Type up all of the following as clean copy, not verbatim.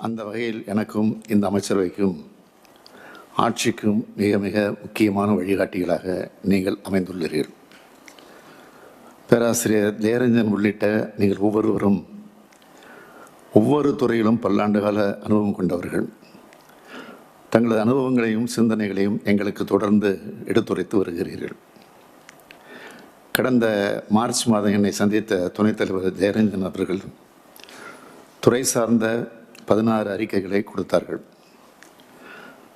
அந்த வகையில் எனக்கும் இந்த அமைச்சரவைக்கும் ஆட்சிக்கும் மிக மிக முக்கியமான வழிகாட்டிகளாக நீங்கள் அமைந்துள்ளீர்கள். பேராசிரியர் ஜெயரஞ்சன் உள்ளிட்ட நீங்கள் ஒவ்வொருவரும் ஒவ்வொரு துறையிலும் பல்லாண்டுகால அனுபவம் கொண்டவர்கள். தங்களது அனுபவங்களையும் சிந்தனைகளையும் எங்களுக்கு தொடர்ந்து எடுத்துரைத்து வருகிறீர்கள். கடந்த மார்ச் மாதம் என்னை சந்தித்த துணைத் தலைவர் ஜெயரஞ்சன் அவர்கள் துறை சார்ந்த 16 அறிக்கைகளை கொடுத்தார்கள்.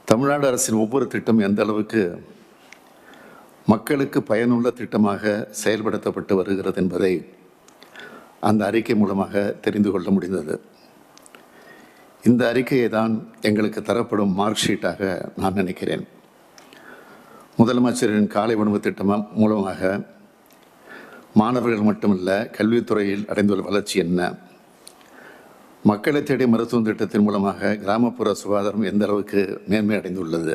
தமிழ்நாடு அரசின் ஒவ்வொரு திட்டம் எந்த அளவுக்கு மக்களுக்கு பயனுள்ள திட்டமாக செயல்படுத்தப்பட்டு வருகிறது என்பதை அந்த அறிக்கை மூலமாக தெரிந்து கொள்ள முடிந்தது. இந்த அறிக்கையை தான் எங்களுக்கு தரப்படும் மார்க் ஷீட்டாக நான் நினைக்கிறேன். முதலமைச்சரின் காலை உணவு திட்டம் மூலமாக மாணவர்கள் மட்டுமல்ல, கல்வித்துறையில் அடைந்துள்ள வளர்ச்சி என்ன, மக்களை தேடி மருத்துவம் திட்டத்தின் மூலமாக கிராமப்புற சுகாதாரம் எந்த அளவுக்கு மேன்மை அடைந்துள்ளது,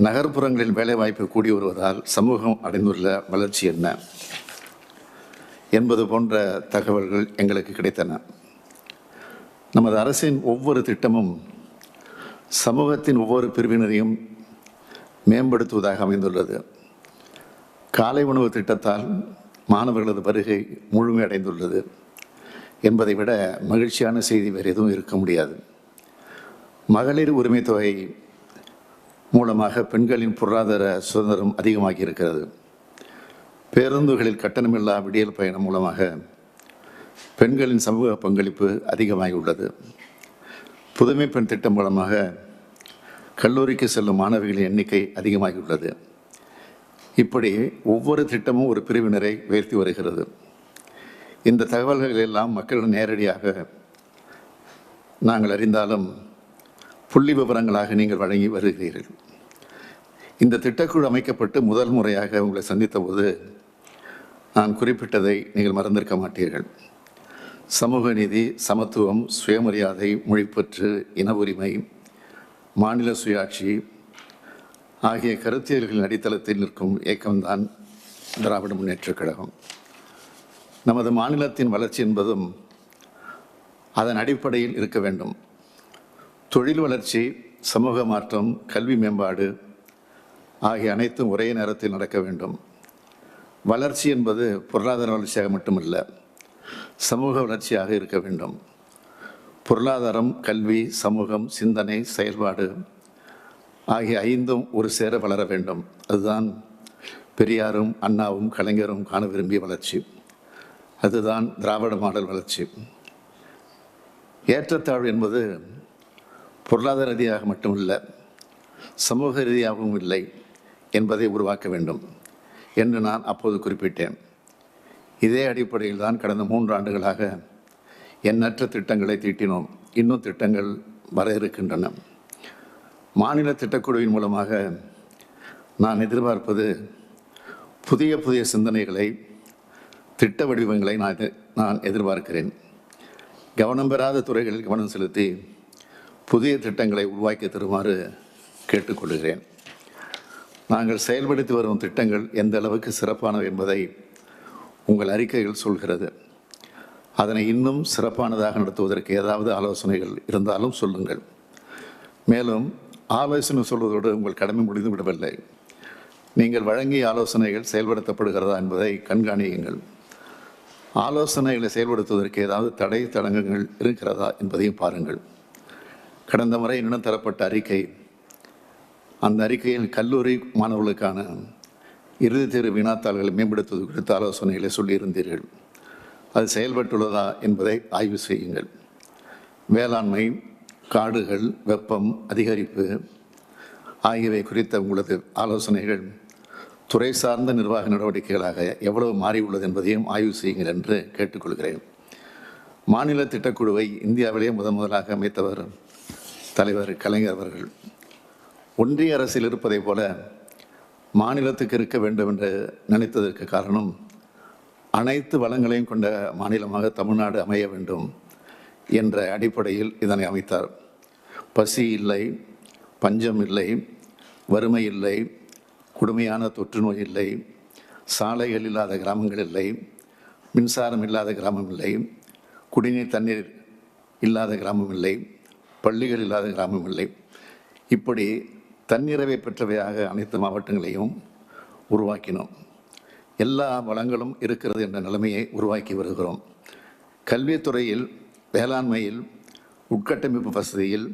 நகர்ப்புறங்களில் வேலைவாய்ப்பு கூடி வருவதால் சமூகம் அடைந்துள்ள வளர்ச்சி என்ன என்பது போன்ற தகவல்கள் எங்களுக்கு கிடைத்தன. நமது அரசின் ஒவ்வொரு திட்டமும் சமூகத்தின் ஒவ்வொரு பிரிவினரையும் மேம்படுத்துவதாக அமைந்துள்ளது. காலை உணவு திட்டத்தால் மாணவர்களது வருகை முழுமையடைந்துள்ளது என்பதை விட மகிழ்ச்சியான செய்தி வேறு எதுவும் இருக்க முடியாது. மகளிர் உரிமை தொகை மூலமாக பெண்களின் பொருளாதார சுதந்திரம் அதிகமாகி இருக்கிறது. பேருந்துகளில் கட்டணமில்லா விடியல் பயணம் மூலமாக பெண்களின் சமூக பங்களிப்பு அதிகமாகி உள்ளது. புதுமை பெண் திட்டம் மூலமாக கல்லூரிக்கு செல்லும் மாணவிகளின் எண்ணிக்கை அதிகமாகியுள்ளது. இப்படி ஒவ்வொரு திட்டமும் ஒரு பிரிவினரை உயர்த்தி வருகிறது. இந்த தகவல்கள் எல்லாம் மக்களிடம் நேரடியாக நாங்கள் அறிந்தாலும் புள்ளி விவரங்களாக நீங்கள் வழங்கி வருகிறீர்கள். இந்த திட்டக்குழு அமைக்கப்பட்டு முதல் முறையாக உங்களை சந்தித்த போது நான் குறிப்பிட்டதை நீங்கள் மறந்திருக்க மாட்டீர்கள். சமூக நீதி, சமத்துவம், சுயமரியாதை, மொழிப்பற்று, இன உரிமை, மாநில சுயாட்சி ஆகிய கருத்தியல்களின் அடித்தளத்தில் நிற்கும் இயக்கம்தான் திராவிட முன்னேற்றக் கழகம். நமது மாநிலத்தின் வளர்ச்சி என்பதும் அதன் அடிப்படையில் இருக்க வேண்டும். தொழில் வளர்ச்சி, சமூக மாற்றம், கல்வி மேம்பாடு ஆகிய அனைத்தும் ஒரே நேரத்தில் நடக்க வேண்டும். வளர்ச்சி என்பது பொருளாதார வளர்ச்சியாக மட்டுமல்ல, சமூக வளர்ச்சியாக இருக்க வேண்டும். பொருளாதாரம், கல்வி, சமூகம், சிந்தனை, செயல்பாடு ஆகிய 5ம் ஒரு சேர வளர வேண்டும். அதுதான் பெரியாரும் அண்ணாவும் கலைஞரும் காண விரும்பிய வளர்ச்சி. அதுதான் திராவிட மாடல் வளர்ச்சி. ஏற்றத்தாழ்வு என்பது பொருளாதார ரீதியாக மட்டுமில்லை, சமூக ரீதியாகவும் இல்லை என்பதை உருவாக்க வேண்டும் என்று நான் அப்போது குறிப்பிட்டேன். இதே அடிப்படையில் தான் கடந்த 3 ஆண்டுகளாக எண்ணற்ற திட்டங்களை தீட்டினோம். இன்னும் திட்டங்கள் வர இருக்கின்றன. மாநில திட்டக்குழுவின் மூலமாக நான் எதிர்பார்ப்பது புதிய புதிய சிந்தனைகளை, திட்ட வடிவங்களை நான் எதிர்பார்க்கிறேன். கவனம் பெறாத துறைகளில் கவனம் செலுத்தி புதிய திட்டங்களை உருவாக்கி தருமாறு கேட்டுக்கொள்கிறேன். நாங்கள் செயல்படுத்தி வரும் திட்டங்கள் எந்த அளவுக்கு சிறப்பானவை என்பதை உங்கள் அறிக்கைகள் சொல்கிறது. அதனை இன்னும் சிறப்பானதாக நடத்துவதற்கு ஏதாவது ஆலோசனைகள் இருந்தாலும் சொல்லுங்கள். மேலும் ஆலோசனை சொல்வதோடு உங்கள் கடமை முடிந்து விடவில்லை. நீங்கள் வழங்கிய ஆலோசனைகள் செயல்படுத்தப்படுகிறதா என்பதை கண்காணியுங்கள். ஆலோசனைகளை செயல்படுத்துவதற்கு ஏதாவது தடை தடங்கங்கள் இருக்கிறதா என்பதையும் பாருங்கள். கடந்த முறை என்னிடம் தரப்பட்ட அறிக்கை, அந்த அறிக்கையில் கல்லூரி மாணவர்களுக்கான இறுதித் தேர்வு வினாத்தாள்களை மேம்படுத்துவது குறித்த ஆலோசனைகளை சொல்லியிருந்தீர்கள். அது செயல்பட்டுள்ளதா என்பதை ஆய்வு செய்யுங்கள். வேளாண்மை, காடுகள், வெப்பம் அதிகரிப்பு ஆகியவை குறித்த உங்களது ஆலோசனைகள் துறை சார்ந்த நிர்வாக நடவடிக்கைகளாக எவ்வளவு மாறியுள்ளது என்பதையும் ஆய்வு செய்யுங்கள் என்று கேட்டுக்கொள்கிறேன். மாநில திட்டக்குழுவை இந்தியாவிலேயே முதலாக அமைத்தவர் தலைவர் கலைஞர் அவர்கள். ஒன்றிய அரசில் இருப்பதை போல மாநிலத்துக்கு இருக்க வேண்டும் என்று நினைத்ததற்கு காரணம், அனைத்து வளங்களையும் கொண்ட மாநிலமாக தமிழ்நாடு அமைய வேண்டும் என்ற அடிப்படையில் இதனை அமைத்தார். பசி இல்லை, பஞ்சம் இல்லை, வறுமை இல்லை, கொடுமையான தொற்று நோய் இல்லை, சாலைகள் இல்லாத கிராமங்கள் இல்லை, மின்சாரம் இல்லாத கிராமம் இல்லை, குடிநீர் தண்ணீர் இல்லாத கிராமம் இல்லை, பள்ளிகள் இல்லாத கிராமம் இல்லை. இப்படி தன்னிறைவை பெற்றவையாக அனைத்து மாவட்டங்களையும் உருவாக்கினோம். எல்லா வளங்களும் இருக்கிறது என்ற நிலைமையை உருவாக்கி வருகிறோம். கல்வித்துறையில், வேளாண்மையில், உட்கட்டமைப்பு வசதியில்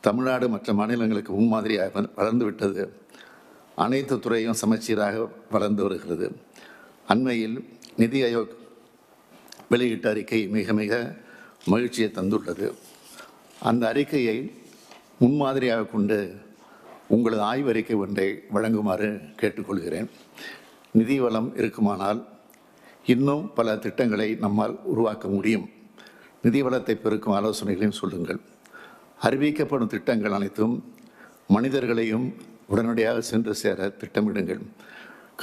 தமிழ்நாடு மற்ற மாநிலங்களுக்கு முன்மாதிரியாக வளர்ந்துவிட்டது. அனைத்து துறையும் சமச்சீராக வளர்ந்து வருகிறது. அண்மையில் நிதி ஆயோக் வெளியிட்ட அறிக்கை மிக மிக மகிழ்ச்சியை தந்துள்ளது. அந்த அறிக்கையை முன்மாதிரியாக கொண்டு உங்களது ஆய்வறிக்கை ஒன்றை வழங்குமாறு கேட்டுக்கொள்கிறேன். நிதி வளம் இருக்குமானால் இன்னும் பல திட்டங்களை நம்மால் உருவாக்க முடியும். நிதி வளத்தை பெருக்கும் ஆலோசனைகளையும் சொல்லுங்கள். அறிவிக்கப்படும் திட்டங்கள் அனைத்தும் மனிதர்களையும் உடனடியாக சென்று சேர திட்டமிடுங்கள்.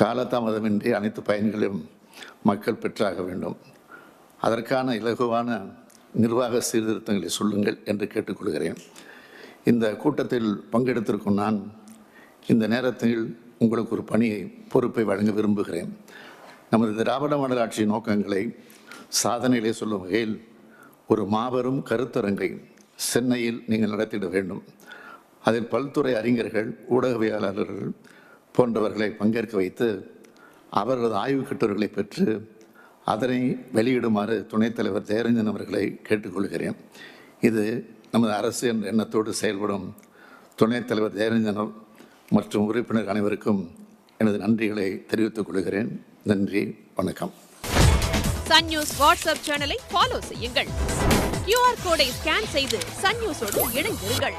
காலதாமதமின்றி அனைத்து பயன்களையும் மக்கள் பெற்றாக வேண்டும். அதற்கான இலகுவான நிர்வாக சீர்திருத்தங்களை சொல்லுங்கள் என்று கேட்டுக்கொள்கிறேன். இந்த கூட்டத்தில் பங்கெடுத்திருக்கும் நான் இந்த நேரத்தில் உங்களுக்கு ஒரு பொறுப்பை வழங்க விரும்புகிறேன். நமது திராவிட மாடல் ஆட்சியின் நோக்கங்களை சாதனைகளை சொல்லும் வகையில் ஒரு மாபெரும் கருத்தரங்கை சென்னையில் நீங்கள் நடத்திட வேண்டும். அதில் பல்துறை அறிஞர்கள், ஊடகவியலாளர்கள் போன்றவர்களை பங்கேற்க வைத்து அவர்களது ஆய்வுக் கட்டுரைகளை பெற்று அதனை வெளியிடுமாறு துணைத் தலைவர் ஜெயரஞ்சன் அவர்களை கேட்டுக்கொள்கிறேன். இது நமது அரசு என்ற எண்ணத்தோடு செயல்படும் துணைத் தலைவர் ஜெயரஞ்சன் மற்றும் உறுப்பினர் அனைவருக்கும் எனது நன்றிகளை தெரிவித்துக் கொள்கிறேன். நன்றி, வணக்கம். சன் நியூஸ் வாட்ஸ்அப் சேனலை ஃபாலோ செய்யுங்கள். QR கோடை ஸ்கேன் செய்து சன் நியூஸோடு இணைந்திருங்கள்.